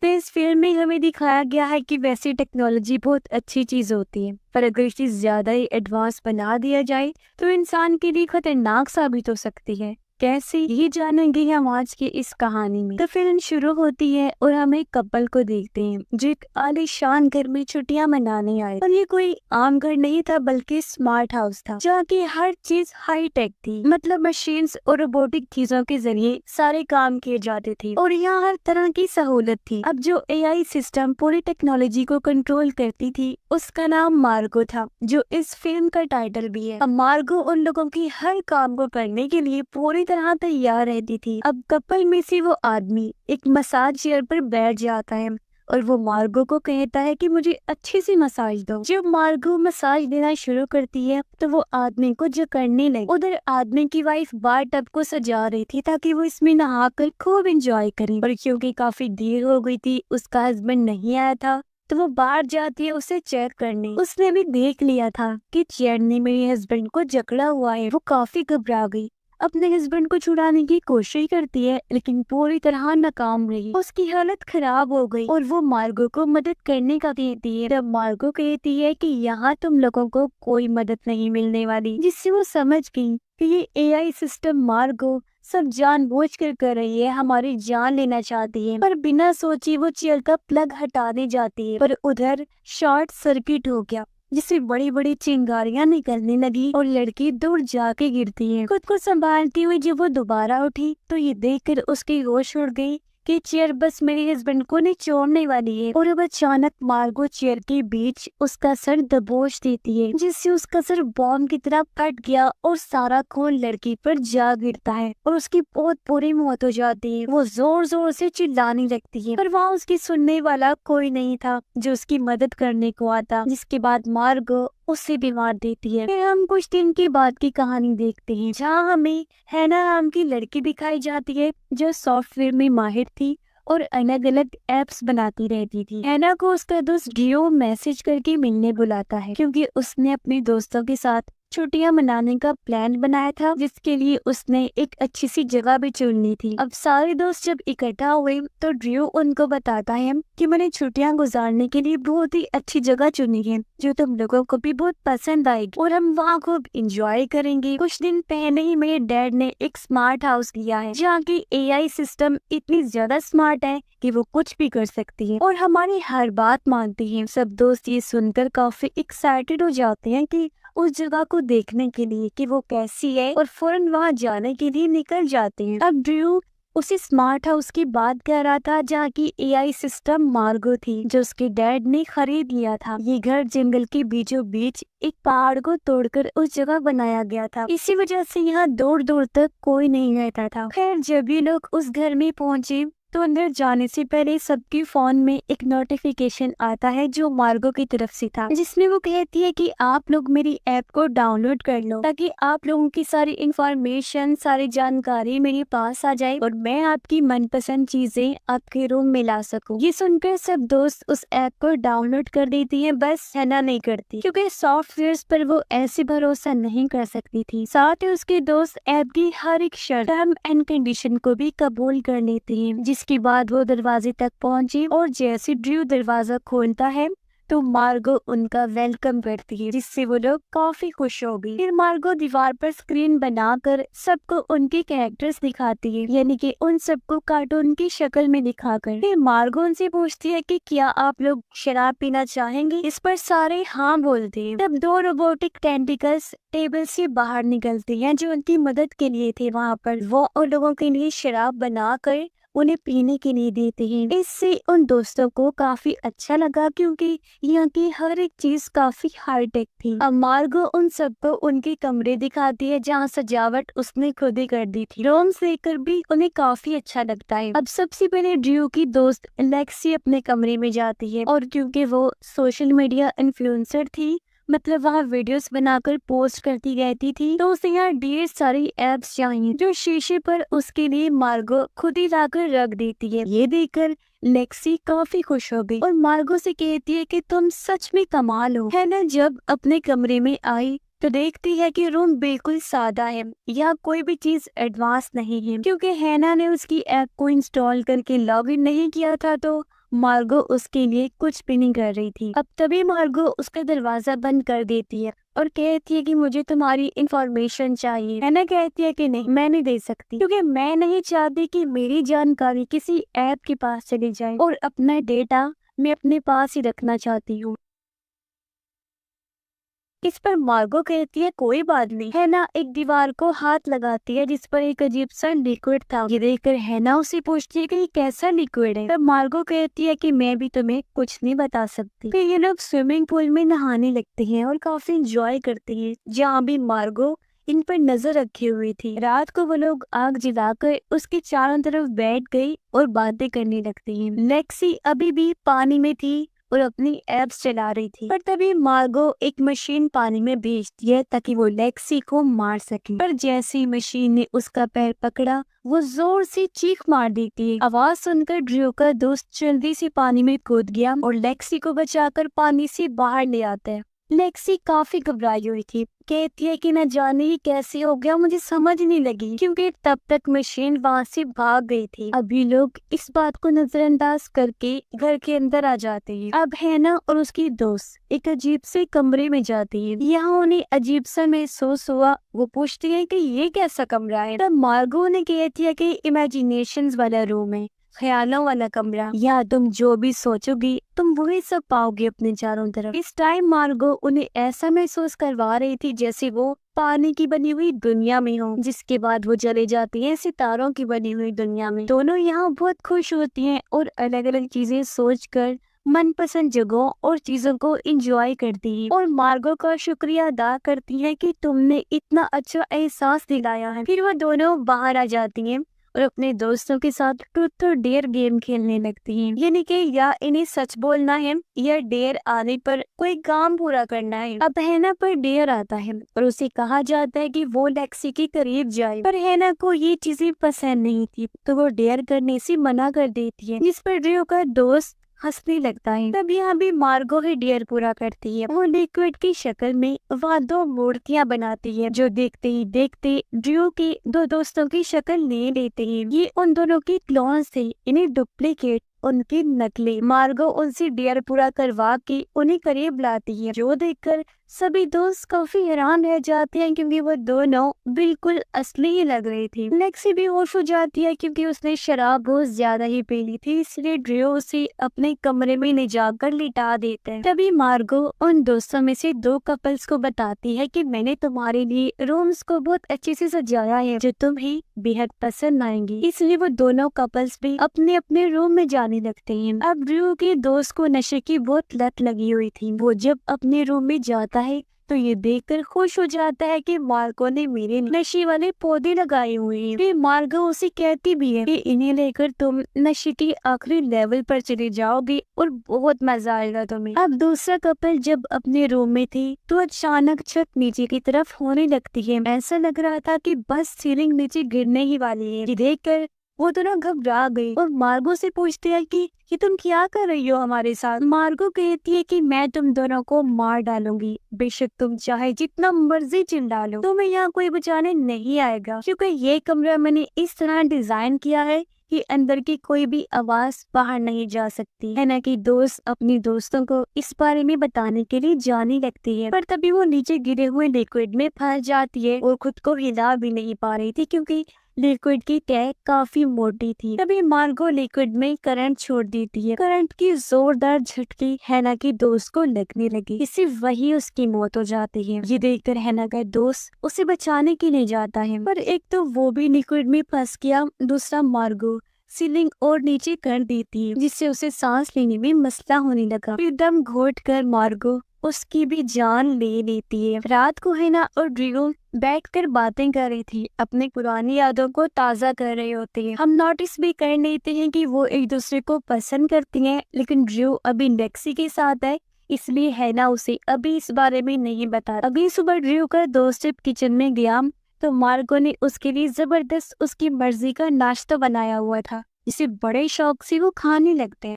तो इस फिल्म में हमें दिखाया गया है कि वैसे टेक्नोलॉजी बहुत अच्छी चीज होती है, पर अगर इसे ज्यादा ही एडवांस बना दिया जाए तो इंसान के लिए खतरनाक साबित हो सकती है। कैसे, ये जानेंगे हम आज की इस कहानी में। तो फिल्म शुरू होती है और हम एक कपल को देखते हैं जो एक आलीशान घर में छुट्टियां मनाने आए। और ये कोई आम घर नहीं था बल्कि स्मार्ट हाउस था जहाँ की हर चीज हाई टेक थी। मतलब मशीन्स और रोबोटिक चीजों के जरिए सारे काम किए जाते थे और यहाँ हर तरह की सहूलत थी। अब जो एआई सिस्टम पूरी टेक्नोलॉजी को कंट्रोल करती थी उसका नाम मार्गो था, जो इस फिल्म का टाइटल भी है। अब मार्गो उन लोगों की हर काम को करने के लिए पूरी तरह तैयार रहती थी। अब कपल में से वो आदमी एक मसाज चेयर पर बैठ जाता है और वो मार्गो को कहता है कि मुझे अच्छी सी मसाज दो। जब मार्गो मसाज देना शुरू करती है तो वो आदमी को जकड़ने लगी। उधर आदमी की वाइफ बार टब को सजा रही थी ताकि वो इसमें नहाकर खूब एंजॉय करे, और क्योंकि काफी देर हो गई थी, उसका हस्बैंड नहीं आया था, तो वो बाहर जाती है उसे चेक करने। उसने भी देख लिया था कि चेयर ने मेरे हस्बैंड को जकड़ा हुआ है। वो काफी घबरा गई, अपने हस्बैंड को छुड़ाने की कोशिश करती है लेकिन पूरी तरह नाकाम रही। उसकी हालत खराब हो गई और वो मार्गो को मदद करने का कहती है। तब मार्गो कहती है कि यहाँ तुम लोगों को कोई मदद नहीं मिलने वाली, जिससे वो समझ गई कि ये एआई सिस्टम मार्गो सब जानबूझ कर रही है, हमारी जान लेना चाहती है। पर बिना सोची वो चेयर का प्लग हटाने जाती है, पर उधर शॉर्ट सर्किट हो गया जिससे बड़ी बड़ी चिंगारियां निकलने लगी और लड़की दूर जाके गिरती है। खुद को संभालती हुई जब वो दोबारा उठी तो ये देखकर उसकी होश उड़ गई कि चेयर बस मेरे हस्बैंड को निचोड़ने वाली है। और अब अचानक मार्गो चेयर के बीच उसका सर दबोच देती है, जिससे उसका सर बॉम्ब की तरह फट गया और सारा खून लड़की पर जा गिरता है और उसकी बहुत बुरी मौत हो जाती है। वो जोर जोर से चिल्लाने लगती है पर वहाँ उसकी सुनने वाला कोई नहीं था जो उसकी मदद करने को आता। जिसके बाद मार्गो उसे भी मार देती है। फिर हम कुछ दिन के बाद की कहानी देखते हैं जहाँ हमें हैना नाम की लड़की दिखाई जाती है जो सॉफ्टवेयर में माहिर थी और अलग अलग एप्स बनाती रहती थी। हैना को उसका दोस्त ड्रियो मैसेज करके मिलने बुलाता है क्योंकि उसने अपने दोस्तों के साथ छुट्टियां मनाने का प्लान बनाया था, जिसके लिए उसने एक अच्छी सी जगह भी चुननी थी। अब सारे दोस्त जब इकट्ठा हुए तो ड्रियो उनको बताता है कि मैंने छुट्टियां गुजारने के लिए बहुत ही अच्छी जगह चुनी है जो तुम लोगों को भी बहुत पसंद आएगी और हम वहाँ खूब इंजॉय करेंगे। कुछ दिन पहले ही मेरे डैड ने एक स्मार्ट हाउस लिया है जहाँ की एआई सिस्टम इतनी ज्यादा स्मार्ट है कि वो कुछ भी कर सकती है और हमारी हर बात मानती है। सब दोस्त ये सुनकर काफी एक्साइटेड हो जाते हैं कि उस जगह को देखने के लिए कि वो कैसी है और फौरन वहाँ जाने के लिए निकल जाते हैं। अब ड्रू उसी स्मार्ट हाउस की बात कर रहा था जहाँ की एआई सिस्टम मार्गो थी जो उसके डैड ने खरीद लिया था। ये घर जंगल के बीचों बीच एक पहाड़ को तोड़कर उस जगह बनाया गया था, इसी वजह से यहाँ दूर दूर तक कोई नहीं रहता था। खैर जब ये लोग उस घर में पहुंचे तो अंदर जाने से पहले सबके फोन में एक नोटिफिकेशन आता है जो मार्गो की तरफ से था, जिसमें वो कहती है कि आप लोग मेरी ऐप को डाउनलोड कर लो ताकि आप लोगों की सारी इंफॉर्मेशन, सारी जानकारी मेरे पास आ जाए और मैं आपकी मनपसंद चीजें आपके रूम में ला सकूं। ये सुनकर सब दोस्त उस ऐप को डाउनलोड कर देती हैं, बस हैना नहीं करती क्योंकि सॉफ्टवेयर पर वो ऐसे भरोसा नहीं कर सकती थी। साथ ही उसके दोस्त ऐप की हर एक शर्त, टर्म एंड कंडीशन को भी कबूल कर लेते हैं। जिसके बाद वो दरवाजे तक पहुंची और जैसे ड्रू दरवाजा खोलता है तो मार्गो उनका वेलकम करती है, जिससे वो लोग काफी खुश हो गई। फिर मार्गो दीवार पर स्क्रीन बनाकर सबको उनके कैरेक्टर्स दिखाती है, यानी कि उन सबको कार्टून की शक्ल में दिखाकर। फिर मार्गो उनसे पूछती है कि क्या आप लोग शराब पीना चाहेंगे। इस पर सारे हाँ बोलते हैं। तब दो रोबोटिक टेंटिकल्स टेबल से बाहर निकलते हैं जो उनकी मदद के लिए थे वहाँ पर। वो उन लोगों के लिए शराब बनाकर उन्हें पीने के लिए देते हैं। इससे उन दोस्तों को काफी अच्छा लगा क्योंकि यहाँ की हर एक चीज काफी हाईटेक थी। अब मार्गो उन सबको उनके कमरे दिखाती है जहाँ सजावट उसने खुद ही कर दी थी। रूम्स देखकर भी उन्हें काफी अच्छा लगता है। अब सबसे पहले ड्रू की दोस्त लेक्सी अपने कमरे में जाती है और क्योंकि वो सोशल मीडिया इन्फ्लुएंसर थी, मतलब वहाँ वीडियोस बनाकर पोस्ट करती रहती थी, तो उसे यहाँ ढेर सारी एप्स चाहिए जो शीशे पर उसके लिए मार्गो खुद ही लाकर रख देती है। ये देखकर लेक्सी काफी खुश हो गई और मार्गो से कहती है कि तुम सच में कमाल हो। है ना। जब अपने कमरे में आई तो देखती है कि रूम बिल्कुल सादा है, यहाँ कोई भी चीज एडवांस नहीं है, क्योंकि हैना ने उसकी ऐप को इंस्टॉल करके लॉगिन नहीं किया था। तो मार्गो उसके लिए कुछ भी नहीं कर रही थी। अब तभी मार्गो उसका दरवाजा बंद कर देती है और कहती है कि मुझे तुम्हारी इंफॉर्मेशन चाहिए। हैना कहती है कि नहीं, मैं नहीं दे सकती, क्योंकि मैं नहीं चाहती कि मेरी जानकारी किसी ऐप के पास चली जाए और अपना डेटा मैं अपने पास ही रखना चाहती हूँ। इस पर मार्गो कहती है कोई बात नहीं। हैना एक दीवार को हाथ लगाती है जिस पर एक अजीब सा लिक्विड था। ये देखकर हैना उसे पूछती है कि ये कैसा लिक्विड है। तब मार्गो कहती है कि मैं भी तुम्हें कुछ नहीं बता सकती। फिर ये लोग स्विमिंग पूल में नहाने लगते हैं और काफी इंजॉय करते हैं, जहाँ भी मार्गो इन पर नजर रखी हुई थी। रात को वो लोग आग जलाकर उसके चारों तरफ बैठ गई और बातें करने लगती हैं। लेक्सी अभी भी पानी में थी और अपनी एप्स चला रही थी, पर तभी मार्गो एक मशीन पानी में भेजती है ताकि वो लेक्सी को मार सके। पर जैसे ही मशीन ने उसका पैर पकड़ा, वो जोर से चीख मार देती है। आवाज सुनकर ड्रू का दोस्त जल्दी से पानी में कूद गया और लेक्सी को बचाकर पानी से बाहर ले आता है। लेक्सी काफी घबराई हुई थी, कहती है कि न जाने ही कैसे हो गया, मुझे समझ नहीं लगी, क्योंकि तब तक मशीन वहाँ से भाग गई थी। अभी लोग इस बात को नजरअंदाज करके घर के अंदर आ जाते हैं। अब हैना और उसकी दोस्त एक अजीब से कमरे में जाती है। यहाँ उन्हें अजीब सा महसूस हुआ। वो पूछती है कि ये कैसा कमरा है। तब मार्गो ने कहती है कि इमेजिनेशंस वाला रूम है, ख्यालों वाला कमरा। या तुम जो भी सोचोगी तुम वही सब पाओगे अपने चारों तरफ। इस टाइम मार्गो उन्हें ऐसा महसूस करवा रही थी जैसे वो पानी की बनी हुई दुनिया में हो। जिसके बाद वो चले जाती हैं सितारों की बनी हुई दुनिया में। दोनों यहाँ बहुत खुश होती हैं और अलग अलग चीजें सोचकर मनपसंद जगहों और चीजों को एंजॉय करती है और मार्गो का शुक्रिया अदा करती है कि तुमने इतना अच्छा एहसास दिलाया है। फिर वो दोनों बाहर आ जाती हैं और अपने दोस्तों के साथ ट्रूथ और डेयर गेम खेलने लगती हैं। यानी कि या इन्हें सच बोलना है या डेयर आने पर कोई काम पूरा करना है। अब हैना पर डेयर आता है और उसे कहा जाता है कि वो लेक्सी के करीब जाए, पर हैना को ये चीजें पसंद नहीं थी, तो वो डेयर करने से मना कर देती है, जिस पर ड्रू का दोस्त हंसने लगता है। तब यहाँ भी मार्गो ही डेयर पूरा करती है। वो लिक्विड की शक्ल में वहाँ दो मूर्तियाँ बनाती है, जो देखते ही देखते ड्रू के दो दोस्तों की शक्ल ले लेते हैं। ये उन दोनों की क्लोन्स थे, इन्हें डुप्लीकेट उनकी नकली। मार्गो उनसे डेयर पूरा करवा के उन्हें करीब लाती है, जो देखकर सभी दोस्त काफी हैरान रह जाते हैं, क्योंकि वो दोनों बिल्कुल असली ही लग रही थी। लेक्सी भी होश हो जाती है क्योंकि उसने शराब बहुत ज्यादा ही पी ली थी, इसलिए ड्रू उसे अपने कमरे में ले जाकर लिटा देते हैं। तभी मार्गो उन दोस्तों में से दो कपल्स को बताती है कि मैंने तुम्हारे लिए रूम्स को बहुत अच्छे से सजाया है, जो तुम्हें बेहद पसंद आएंगी। इसलिए वो दोनों कपल्स भी अपने अपने रूम में जाने लगते हैं। अब ड्रू के दोस्त को नशे की बहुत लत लगी हुई थी। वो जब अपने रूम में जाता है तो ये देखकर खुश हो जाता है कि मार्गो ने मेरे नशे वाले पौधे लगाए हुए हैं। फिर मार्गो उसे कहती भी है कि इन्हें लेकर तुम नशे के आखिरी लेवल पर चले जाओगे और बहुत मजा आएगा तुम्हें। अब दूसरा कपल जब अपने रूम में थे तो अचानक छत नीचे की तरफ होने लगती है। ऐसा लग रहा था कि बस सीलिंग नीचे गिरने ही वाली है। ये देखकर वो दोनों घबरा गई और मार्गो से पूछते हैं कि तुम क्या कर रही हो हमारे साथ। मार्गो कहती है कि मैं तुम दोनों को मार डालूंगी, बेशक तुम चाहे जितना मर्जी चिल्ला लो, तुम्हें यहाँ कोई बचाने नहीं आएगा, क्योंकि ये कमरा मैंने इस तरह डिजाइन किया है कि अंदर की कोई भी आवाज बाहर नहीं जा सकती है। ना कि दोस्त अपनी दोस्तों को इस बारे में बताने के लिए जाने लगती है, पर तभी वो नीचे गिरे हुए लिक्विड में फंस जाती है और खुद को हिला भी नहीं पा रही थी, क्योंकि लिक्विड की टैग काफी मोटी थी। तभी मार्गो लिक्विड में करंट छोड़ देती है। करंट की जोरदार झटकी हैना की दोस्त को लगने लगी, इससे वही उसकी मौत हो जाती है। ये देखकर हैना का दोस्त उसे बचाने के लिए जाता है, पर एक तो वो भी लिक्विड में फंस गया, दूसरा मार्गो सीलिंग और नीचे कर देती है, जिससे उसे सांस लेने में मसला होने लगा। फिर दम घोट कर मार्गो उसकी भी जान ले लेती है। रात को हैना और ड्रू बैठकर बातें कर रही थी, अपनी पुरानी यादों को ताज़ा कर रहे होते हैं। हम नोटिस भी कर लेते हैं कि वो एक दूसरे को पसंद करती हैं, लेकिन ड्रू अभी लेक्सी के साथ है, इसलिए हैना उसे अभी इस बारे में नहीं बता। अभी सुबह ड्रू का दोस्त जब किचन में गया तो मार्गो ने उसके लिए जबरदस्त उसकी मर्जी का नाश्ता बनाया हुआ था, जिसे बड़े शौक से वो खाने लगते हैं।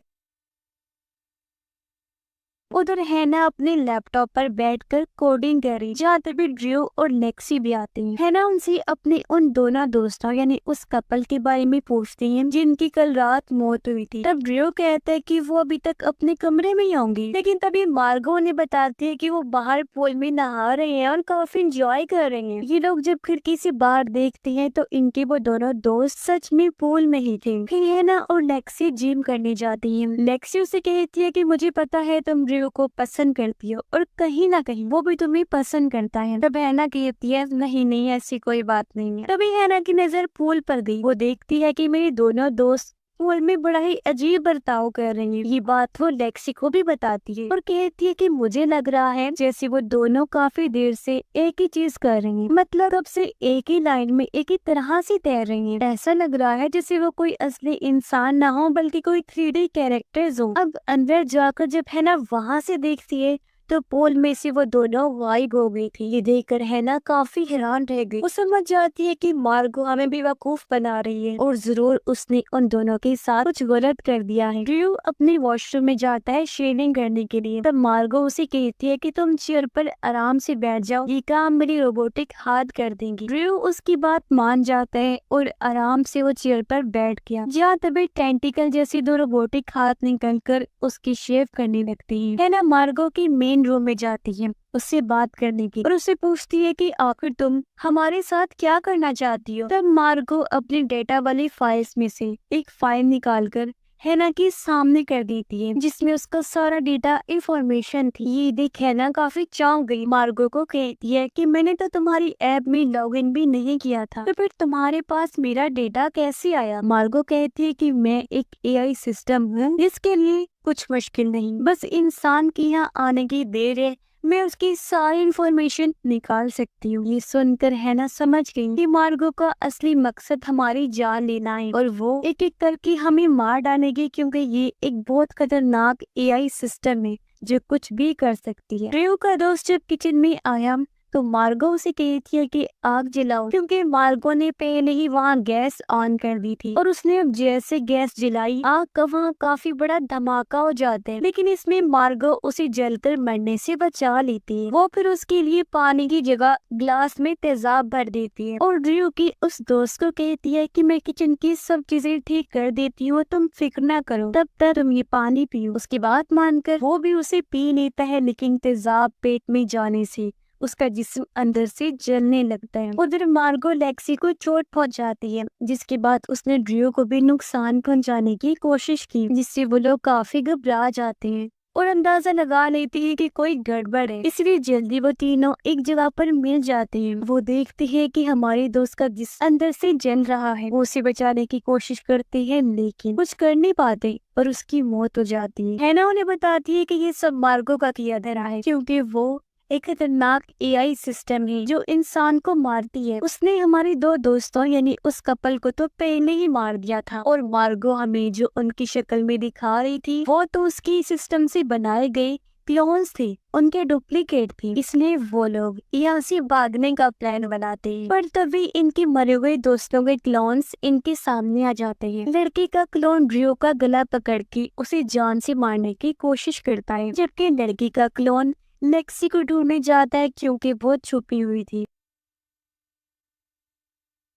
उधर हैना अपने लैपटॉप पर बैठकर कोडिंग कर रही, जहाँ तभी ड्रू और लेक्सी भी आती हैं। हैना उनसे अपने उन दोनों दोस्तों यानी उस कपल के बारे में पूछती हैं जिनकी कल रात मौत हुई थी। तब ड्रू कहता है कि वो अभी तक अपने कमरे में ही होंगी, लेकिन तभी मार्गो उन्हें बताती है कि वो बाहर पूल में नहा रहे हैं और काफी इंजॉय कर रहे हैं। ये लोग जब खिड़की से बाहर देखते हैं तो इनके वो दोनों दोस्त सच में पूल में ही थे। फिर हैना और लेक्सी जिम करने जाती हैं। लेक्सी उसे कहती है कि मुझे पता है तुम ड्रू को पसंद करती हो और कहीं ना कहीं वो भी तुम्हें पसंद करता है। तब हैना कहती है नहीं नहीं ऐसी कोई बात नहीं है। तभी हैना की नजर पूल पर गई। वो देखती है कि मेरे दोनों दोस्त पूल में बड़ा ही अजीब बर्ताव कर रही है। ये बात वो लेक्सी को भी बताती है और कहती है कि मुझे लग रहा है जैसे वो दोनों काफी देर से एक ही चीज कर रही हैं, मतलब कब से एक ही लाइन में एक ही तरह से तैर रही हैं। ऐसा लग रहा है जैसे वो कोई असली इंसान ना हो बल्कि कोई 3D कैरेक्टर्स हो। अब अंदर जाकर जब हैना वहाँ से देखती है तो पूल में से वो दोनों गायब हो गई थी। ये देखकर हैना काफी हैरान रह गई। वो समझ जाती है कि मार्गो हमें बेवकूफ बना रही है और जरूर उसने उन दोनों के साथ कुछ गलत कर दिया है। ड्रू अपने वॉशरूम में जाता है शेविंग करने के लिए। तब मार्गो उसे कहती है कि तुम चेयर पर आराम से बैठ जाओ, ये काम मेरी रोबोटिक हाथ कर देंगी। ड्रू उसकी बात मान जाता है और आराम से वो चेयर पर बैठ गया, जहाँ तभी टेंटिकल जैसी दो रोबोटिक हाथ निकल कर उसकी शेव करने लगती है। हैना मार्गो की मेन रूम में जाती है उससे बात करने की और उससे पूछती है कि आखिर तुम हमारे साथ क्या करना चाहती हो। तब मार्गो अपने डेटा वाली फाइल्स में से एक फाइल निकालकर हैना के सामने कर देती है जिसमें उसका सारा डेटा इंफॉर्मेशन थी। ये देख हैना काफी चौंक गई। मार्गो को कहती है कि मैंने तो तुम्हारी ऐप में लॉगिन भी नहीं किया था, तो फिर तुम्हारे पास मेरा डेटा कैसे आया। मार्गो कहती है कि मैं एक AI सिस्टम हूँ जिसके लिए कुछ मुश्किल नहीं, बस इंसान के यहाँ आने की देर है, मैं उसकी सारी इंफॉर्मेशन निकाल सकती हूँ। ये सुनकर हैना समझ गई कि मार्गो का असली मकसद हमारी जान लेना है और वो एक एक करके हमें मार डालेगी, क्योंकि ये एक बहुत खतरनाक AI सिस्टम है जो कुछ भी कर सकती है। ड्रू का दोस्त जब किचन में आया तो मार्गो उसे कहती है कि आग जलाओ, क्योंकि मार्गो ने पहले ही वहाँ गैस ऑन कर दी थी और उसने अब जैसे गैस जलाई आग का वहाँ काफी बड़ा धमाका हो जाता है, लेकिन इसमें मार्गो उसे जलकर मरने से बचा लेती है। वो फिर उसके लिए पानी की जगह ग्लास में तेजाब भर देती है और ड्रू की उस दोस्त को कहती है कि मैं किचन की सब चीजें ठीक कर देती हूँ, तुम फिक्र ना करो, तब तक तुम ये पानी पियो। उसकी बात मानकर वो भी उसे पी लेता है, लेकिन तेजाब पेट में जाने से उसका जिस्म अंदर से जलने लगता है। उधर मार्गो लेक्सी को चोट पहुंचाती है, जिसके बाद उसने ड्रू को भी नुकसान पहुंचाने की कोशिश की, जिससे वो लोग काफी घबरा जाते हैं और अंदाजा लगा लेती है कि कोई गड़बड़ है। इसलिए जल्दी वो तीनों एक जगह पर मिल जाते हैं। वो देखते हैं कि हमारे दोस्त का जिस्म अंदर से जल रहा है। वो उसे बचाने की कोशिश करते हैं लेकिन कुछ कर नहीं पाते और उसकी मौत हो जाती है। हैना उन्हें बताती है कि ये सब मार्गो का किया धरा है, क्योंकि वो एक खतरनाक AI सिस्टम है जो इंसान को मारती है। उसने हमारे दो दोस्तों यानी उस कपल को तो पहले ही मार दिया था और मार्गो हमें जो उनकी शक्ल में दिखा रही थी वो तो उसकी सिस्टम से बनाए गए क्लोन्स थे, उनके डुप्लीकेट थे। इसलिए वो लोग यहाँ से भागने का प्लान बनाते हैं, पर तभी इनके मरे हुए दोस्तों के क्लोन्स इनके सामने आ जाते हैं। लड़की का क्लोन ड्रू का गला पकड़ के उसे जान से मारने की कोशिश करता है, जबकि लड़की का क्लोन लेक्सी को ढूंढने जाता है क्योंकि वो छुपी हुई थी।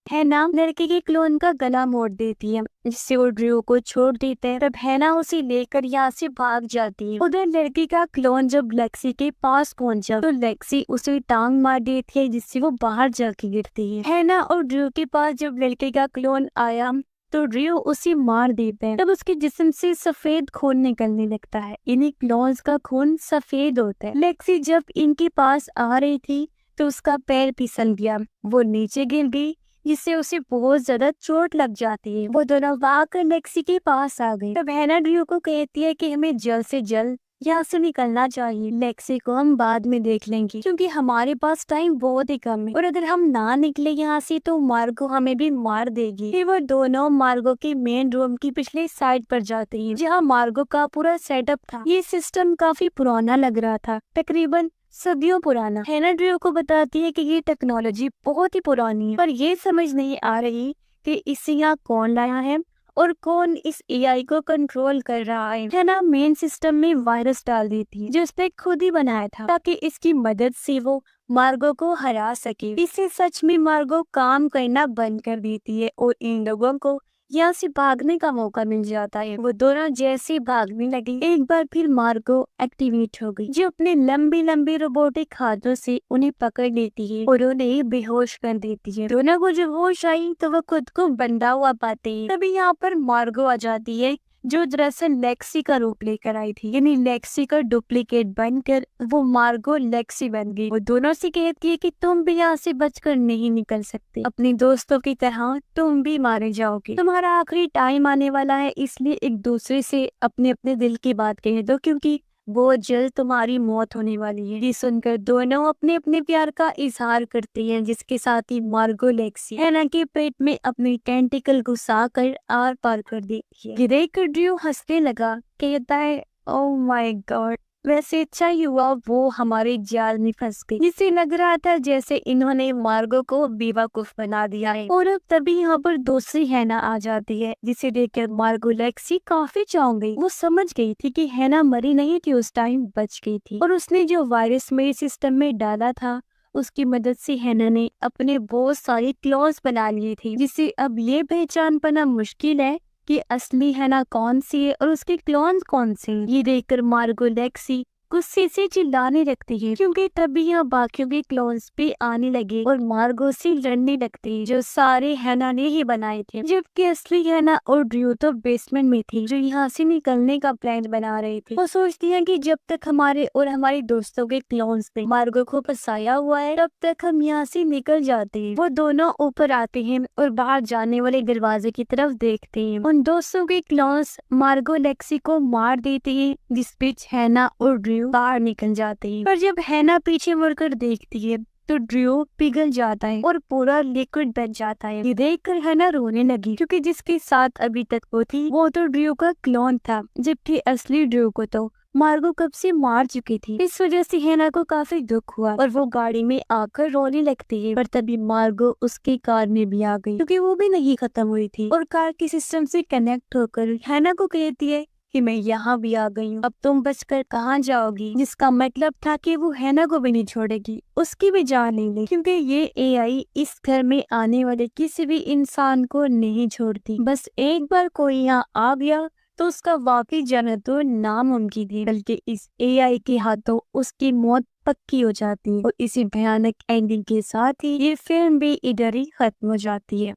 हैना लड़के के क्लोन का गला मोड़ देती है, जिससे वो ड्रू को छोड़ देते हैं। तब हैना उसे लेकर यहाँ से भाग जाती है। उधर लड़की का क्लोन जब लेक्सी के पास पहुंचा तो लेक्सी उसे टांग मार देती है, जिससे वो बाहर जाके गिरती है। हैना और ड्रू के पास जब लड़के का क्लोन आया तो ड्रू उसे मार देता है। तब उसके जिस्म से सफेद खून निकलने लगता है। इन्हीं क्लोन्स का खून सफेद होता है। लेक्सी जब इनके पास आ रही थी तो उसका पैर फिसल गया, वो नीचे गिर गई, जिससे उसे बहुत ज्यादा चोट लग जाती है। वो दोनों भागकर लेक्सी के पास आ गए। तब हैना ड्रू को कहती है कि हमें जल्द से जल्द यहाँ से निकलना चाहिए, लेक्सी को हम बाद में देख लेंगे क्योंकि हमारे पास टाइम बहुत ही कम है और अगर हम ना निकले यहाँ से तो मार्गो हमें भी मार देगी। फिर वो दोनों मार्गो के मेन रूम की पिछली साइड पर जाते हैं, जहाँ मार्गो का पूरा सेटअप था। ये सिस्टम काफी पुराना लग रहा था, तकरीबन सदियों पुराना। हैना ड्रू को बताती है कि ये टेक्नोलॉजी बहुत ही पुरानी है, पर ये समझ नहीं आ रही कि इसे यहाँ कौन लाया है और कौन इस एआई को कंट्रोल कर रहा है ना। मेन सिस्टम में वायरस डाल दी थी जो उसने खुद ही बनाया था ताकि इसकी मदद से वो मार्गो को हरा सके। इससे सच में मार्गो काम करना बंद कर देती है और इन लोगों को यहाँ से भागने का मौका मिल जाता है। वो दोनों जैसे भागने लगे एक बार फिर मार्गो एक्टिवेट हो गई जो अपने लंबी लंबी रोबोटिक हाथों से उन्हें पकड़ लेती है और उन्हें बेहोश कर देती है। दोनों को जब होश आई तो वो खुद को बंधा हुआ पाते हैं। तभी यहाँ पर मार्गो आ जाती है जो दरअसल लेक्सी का रूप लेकर आई थी, यानी लेक्सी का डुप्लीकेट बनकर वो मार्गो लेक्सी बन गई। वो दोनों से कहती है कि तुम भी यहाँ से बचकर नहीं निकल सकते, अपने दोस्तों की तरह तुम भी मारे जाओगे, तुम्हारा आखिरी टाइम आने वाला है, इसलिए एक दूसरे से अपने अपने दिल की बात कह दो क्योंकि वो जल्द तुम्हारी मौत होने वाली है। ये सुनकर दोनों अपने अपने प्यार का इजहार करती हैं, जिसके साथ ही मार्गो लेक्सी हैना के पेट में अपनी टेंटिकल घुसा कर आर पार कर देती है। ये देखकर ड्रू हंसने लगा, कहता है ओह माय गॉड, वैसे अच्छा ही हुआ वो हमारे जाल में फंस गई। जिससे लग रहा था जैसे इन्होंने मार्गो को बेवकूफ बना दिया है। और अब तभी यहाँ पर दूसरी हैना आ जाती है जिसे देखकर मार्गो लेक्सी काफी चौंक गई। वो समझ गई थी कि हैना मरी नहीं थी, उस टाइम बच गई थी और उसने जो वायरस मेरे सिस्टम में डाला था उसकी मदद से हैना ने अपने बहुत सारे क्लोन्स बना लिए थे, जिससे अब ये पहचान पाना मुश्किल है कि असली हैना कौन सी है और उसके क्लोन कौन से हैं। ये देखकर मार्गो लेक्सी गुस्से से चिल्लाने लगती है क्योंकि तभी यहाँ बाकियों के क्लोन्स पे आने लगे और मार्गो से लड़ने लगती है जो सारे हैना ने ही बनाए थे, जबकि असली हैना और ड्रू तो बेसमेंट में थी जो यहाँ से निकलने का प्लान बना रहे थे। वो सोचती है कि जब तक हमारे और हमारे दोस्तों के क्लोन्स ने मार्गो को फंसाया हुआ है तब तक हम यहाँ से निकल जाते हैं। वो दोनों ऊपर आते हैं और बाहर जाने वाले दरवाजे की तरफ देखते हैं। उन दोस्तों के क्लोन्स मार्गो लेक्सी को मार देते हैं, जिस बीच हैना और ड्रू बाहर निकल जाते हैं। पर जब हैना पीछे मुड़कर देखती है तो ड्रू पिघल जाता है और पूरा लिक्विड बन जाता है। ये देखकर हैना रोने लगी क्योंकि जिसके साथ अभी तक वो थी वो तो ड्रू का क्लोन था, जबकि असली ड्रू को तो मार्गो कब से मार चुकी थी। इस वजह से हैना को काफी दुख हुआ और वो गाड़ी में आकर रोने लगती है। पर तभी मार्गो उसकी कार में भी आ गई क्योंकि वो भी नहीं खत्म हुई थी और कार के सिस्टम से कनेक्ट होकर हैना को कहती है कि मैं यहाँ भी आ गई हूँ, अब तुम बचकर कहाँ जाओगी। जिसका मतलब था कि वो हैना को भी नहीं छोड़ेगी, उसकी भी जान नहीं लेगी क्योंकि ये एआई इस घर में आने वाले किसी भी इंसान को नहीं छोड़ती। बस एक बार कोई यहाँ आ गया तो उसका वाकई जाना तो नामुमकिन है, बल्कि इस एआई के हाथों उसकी मौत पक्की हो जाती है। और इसी भयानक एंडिंग के साथ ही ये फिल्म भी इधर ही खत्म हो जाती है।